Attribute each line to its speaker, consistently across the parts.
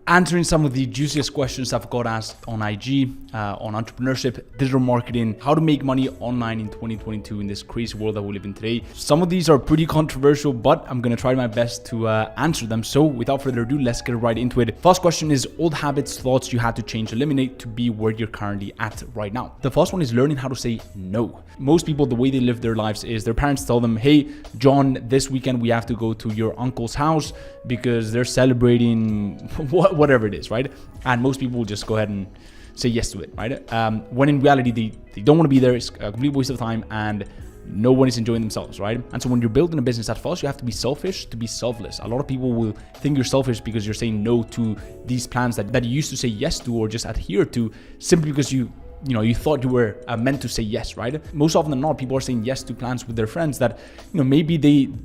Speaker 1: answering some of the juiciest questions I've got asked on IG, on entrepreneurship, digital marketing, how to make money online in 2022 in this crazy world that we live in today. Some of these are pretty controversial, but I'm gonna try my best to answer them. So without further ado, let's get right into it. First question is old habits, thoughts you had to change, eliminate to be where you're currently at right now. The first one is learning how to say no. Most people, the way they live their lives is their parents tell them, hey, John, this weekend we have to go to your uncle's house because they're celebrating whatever it is, right? And most people will just go ahead and say yes to it, right? When in reality, they don't want to be there. It's a complete waste of time and no one is enjoying themselves, right? And so when you're building a business at first, you have to be selfish to be selfless. A lot of people will think you're selfish because you're saying no to these plans that you used to say yes to or just adhere to simply because you thought you were meant to say yes, right? Most often than not, people are saying yes to plans with their friends that, maybe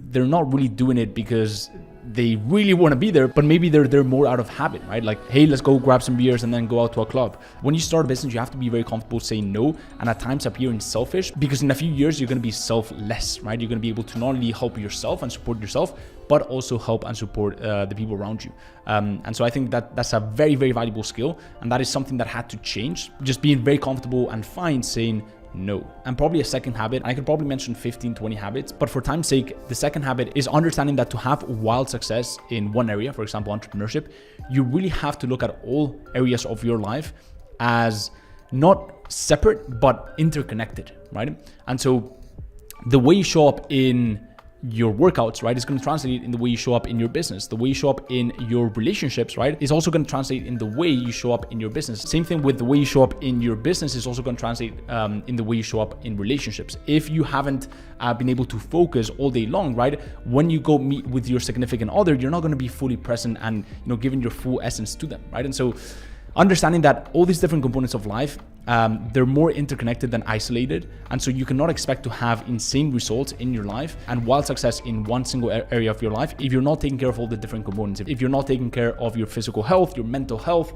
Speaker 1: they're not really doing it because they really want to be there, but maybe they're more out of habit, right? Like, hey, let's go grab some beers and then go out to a club. When you start a business, you have to be very comfortable saying no, and at times appearing selfish, because in a few years, you're going to be selfless, right? You're going to be able to not only help yourself and support yourself, but also help and support the people around you. And so I think that's a very, very valuable skill. And that is something that had to change. Just being very comfortable and fine saying no. And probably a second habit, I could probably mention 15, 20 habits, but for time's sake, the second habit is understanding that to have wild success in one area, for example, entrepreneurship, you really have to look at all areas of your life as not separate, but interconnected, right? And so the way you show up in your workouts, right, is going to translate in the way you show up in your business. The way you show up in your relationships, right, is also going to translate in the way you show up in your business. Same thing with the way you show up in your business is also going to translate in the way you show up in relationships. If you haven't been able to focus all day long, right, when you go meet with your significant other, you're not going to be fully present and giving your full essence to them, right? And so understanding that all these different components of life, they're more interconnected than isolated. And so you cannot expect to have insane results in your life and wild success in one single area of your life if you're not taking care of all the different components. If you're not taking care of your physical health, your mental health,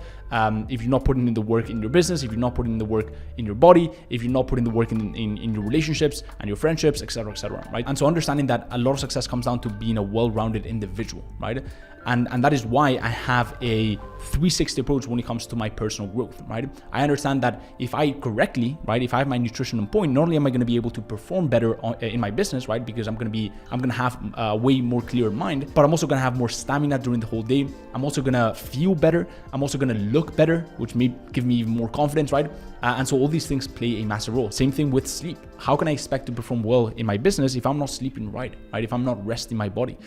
Speaker 1: if you're not putting in the work in your business, if you're not putting in the work in your body, if you're not putting the work in your relationships and your friendships, etc., right? And so understanding that a lot of success comes down to being a well-rounded individual, right? And that is why I have a 360 approach when it comes to my personal growth, right? I understand that if I correctly, right, if I have my nutrition on point, not only am I going to be able to perform better in my business, right, because I'm going to have a way more clear mind, but I'm also going to have more stamina during the whole day. I'm also going to feel better. I'm also going to look better, which may give me even more confidence, right? And so all these things play a massive role. Same thing with sleep. How can I expect to perform well in my business if I'm not sleeping right? If I'm not resting my body?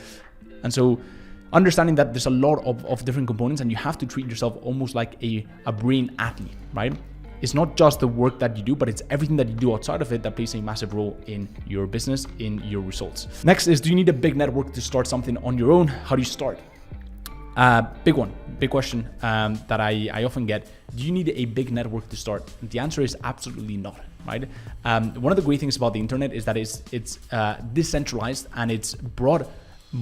Speaker 1: And so understanding that there's a lot of different components and you have to treat yourself almost like a brain athlete, right? It's not just the work that you do, but it's everything that you do outside of it that plays a massive role in your business, in your results. Next is, do you need a big network to start something on your own? How do you start? Big question that I often get. Do you need a big network to start? The answer is absolutely not, right? One of the great things about the internet is that it's decentralized and it's brought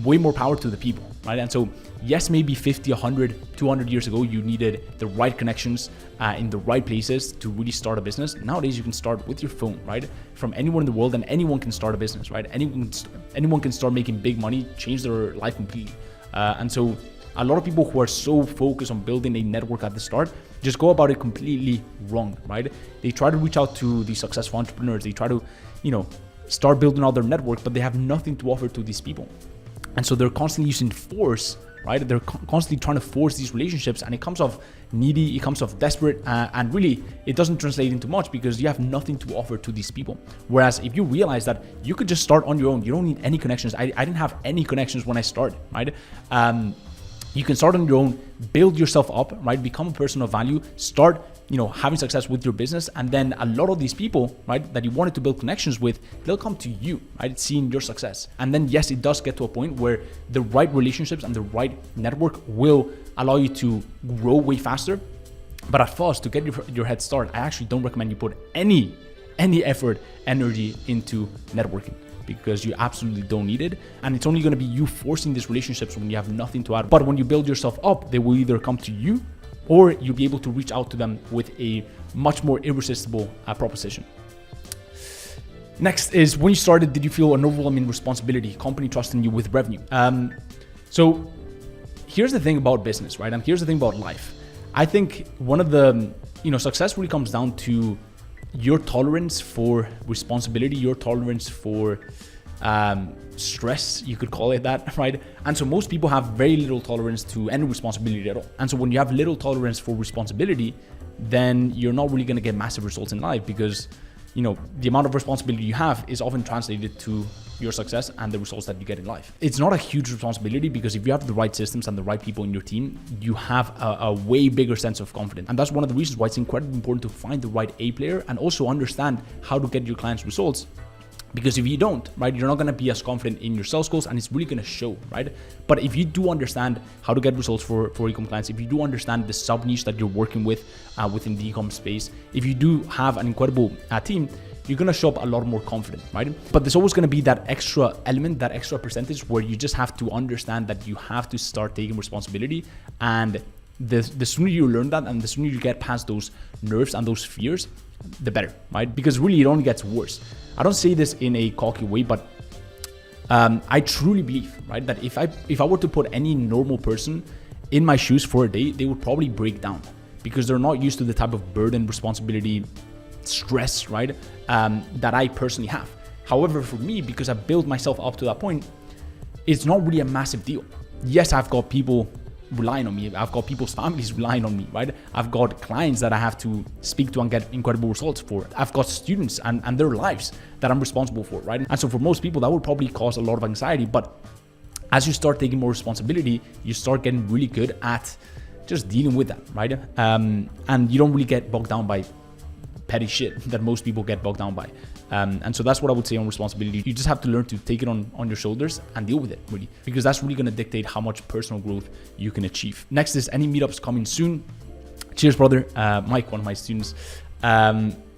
Speaker 1: way more power to the people, right? And so yes, maybe 50, 100, 200 years ago, you needed the right connections in the right places to really start a business. Nowadays, you can start with your phone, right? From anywhere in the world, and anyone can start a business, right? Anyone can start making big money, change their life completely. And so a lot of people who are so focused on building a network at the start just go about it completely wrong, right? They try to reach out to the successful entrepreneurs. They try to, start building out their network, but they have nothing to offer to these people. And so they're constantly using force, right? They're constantly trying to force these relationships, and it comes off needy, it comes off desperate, and really it doesn't translate into much because you have nothing to offer to these people. Whereas if you realize that you could just start on your own, you don't need any connections. I didn't have any connections when I started, right? You can start on your own, build yourself up, right? Become a person of value, start having success with your business. And then a lot of these people, right, that you wanted to build connections with, they'll come to you, right, seeing your success. And then yes, it does get to a point where the right relationships and the right network will allow you to grow way faster. But at first, to get your head start, I actually don't recommend you put any effort, energy into networking, because you absolutely don't need it. And it's only going to be you forcing these relationships when you have nothing to add. But when you build yourself up, they will either come to you or you'll be able to reach out to them with a much more irresistible proposition. Next is, when you started, did you feel an overwhelming responsibility, company trusting you with revenue? So here's the thing about business, right? And here's the thing about life. I think one of the, success really comes down to your tolerance for responsibility, your tolerance for stress, you could call it that, right? And so most people have very little tolerance to any responsibility at all. And so when you have little tolerance for responsibility, then you're not really going to get massive results in life, because the amount of responsibility you have is often translated to your success and the results that you get in life. It's not a huge responsibility, because if you have the right systems and the right people in your team, you have a way bigger sense of confidence. And that's one of the reasons why it's incredibly important to find the right A player and also understand how to get your clients results. Because if you don't, right, you're not going to be as confident in your sales goals, and it's really going to show, right? But if you do understand how to get results for e-com clients, if you do understand the sub niche that you're working with within the e-com space, if you do have an incredible team, you're going to show up a lot more confident, right? But there's always going to be that extra element, that extra percentage where you just have to understand that you have to start taking responsibility. And the sooner you learn that, and the sooner you get past those nerves and those fears, the better, right? Because really it only gets worse. I don't say this in a cocky way, but I truly believe, right, that if I were to put any normal person in my shoes for a day, they would probably break down, because they're not used to the type of burden, responsibility, stress, right, that I personally have. However, for me, because I built myself up to that point, it's not really a massive deal. Yes, I've got people relying on me. I've got people's families relying on me, right? I've got clients that I have to speak to and get incredible results for. I've got students and their lives that I'm responsible for, right? And so for most people, that would probably cause a lot of anxiety. But as you start taking more responsibility, you start getting really good at just dealing with that, right? And you don't really get bogged down by petty shit that most people get bogged down by. And so that's what I would say on responsibility. You just have to learn to take it on your shoulders and deal with it, really, because that's really going to dictate how much personal growth you can achieve. Next is any meetups coming soon. Cheers, brother. Mike, one of my students.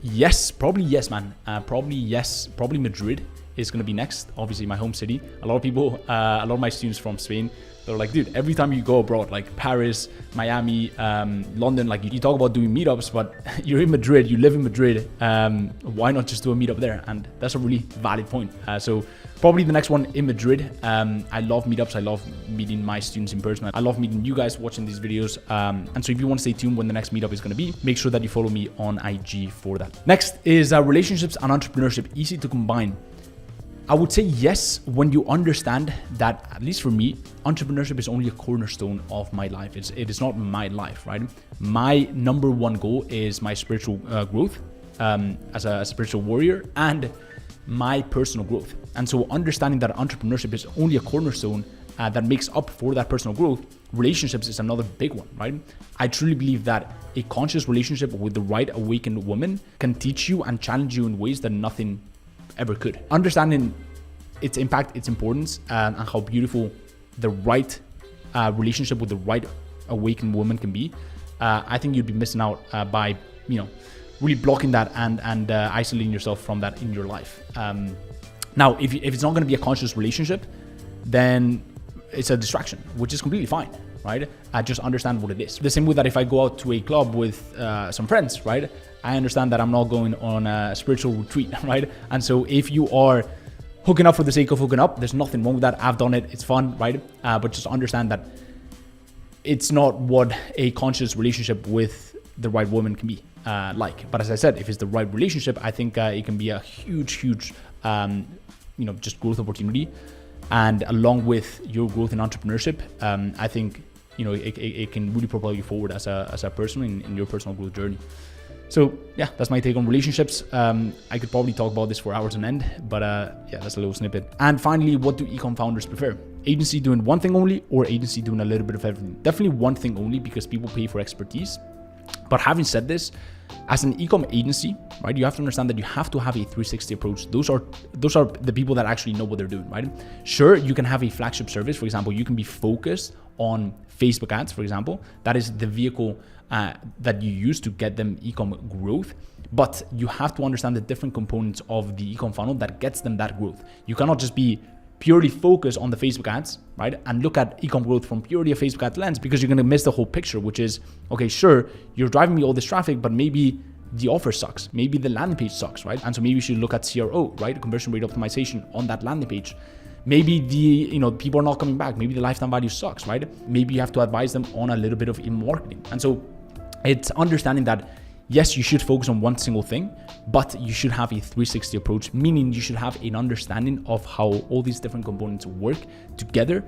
Speaker 1: Yes, probably yes, man. Probably yes. Probably Madrid is going to be next. Obviously, my home city. A lot of people, a lot of my students from Spain, they're like, dude, every time you go abroad, like Paris, Miami, London, like you talk about doing meetups, but you're in Madrid, you live in Madrid. Why not just do a meetup there? And that's a really valid point. So probably the next one in Madrid. I love meetups. I love meeting my students in person. I love meeting you guys watching these videos. And so if you want to stay tuned when the next meetup is going to be, make sure that you follow me on IG for that. Next is relationships and entrepreneurship, easy to combine. I would say yes, when you understand that, at least for me, entrepreneurship is only a cornerstone of my life. It is not my life, right? My number one goal is my spiritual growth as a spiritual warrior and my personal growth. And so understanding that entrepreneurship is only a cornerstone that makes up for that personal growth, relationships is another big one, right? I truly believe that a conscious relationship with the right awakened woman can teach you and challenge you in ways that nothing ever could. Understanding its impact, its importance, and how beautiful the right relationship with the right awakened woman can be, I think you'd be missing out by really blocking that and isolating yourself from that in your life. Now, if it's not going to be a conscious relationship, then it's a distraction, which is completely fine, right? I just understand what it is. The same way that if I go out to a club with some friends, right, I understand that I'm not going on a spiritual retreat, right? And so if you are hooking up for the sake of hooking up, there's nothing wrong with that. I've done it. It's fun, right? But just understand that it's not what a conscious relationship with the right woman can be like. But as I said, if it's the right relationship, I think it can be a huge, just growth opportunity. And along with your growth in entrepreneurship, I think it can really propel you forward as a person in your personal growth journey. So yeah, that's my take on relationships. I could probably talk about this for hours on end, but yeah, that's a little snippet. And finally, what do ecom founders prefer? Agency doing one thing only, or agency doing a little bit of everything? Definitely one thing only, because people pay for expertise. But having said this, as an ecom agency, right, you have to understand that you have to have a 360 approach. Those are the people that actually know what they're doing, right? Sure, you can have a flagship service. For example, you can be focused on Facebook ads, for example. That is the vehicle that you use to get them ecom growth. But you have to understand the different components of the ecom funnel that gets them that growth. You cannot just be purely focused on the Facebook ads, right? And look at ecom growth from purely a Facebook ad lens, because you're going to miss the whole picture, which is, okay, sure, you're driving me all this traffic, but maybe the offer sucks. Maybe the landing page sucks, right? And so maybe you should look at CRO, right? Conversion rate optimization on that landing page. Maybe people are not coming back. Maybe the lifetime value sucks, right? Maybe you have to advise them on a little bit of in-marketing. And so it's understanding that yes, you should focus on one single thing, but you should have a 360 approach, meaning you should have an understanding of how all these different components work together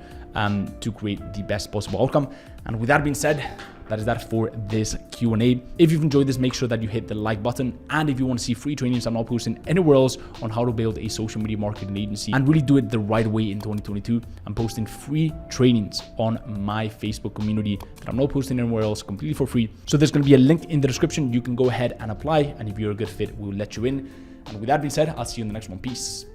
Speaker 1: to create the best possible outcome. And with that being said, that is that for this Q&A. If you've enjoyed this, make sure that you hit the like button. And if you want to see free trainings I'm not posting anywhere else on how to build a social media marketing agency and really do it the right way in 2022, I'm posting free trainings on my Facebook community that I'm not posting anywhere else, completely for free. So there's going to be a link in the description. You can go ahead and apply. And if you're a good fit, we'll let you in. And with that being said, I'll see you in the next one. Peace.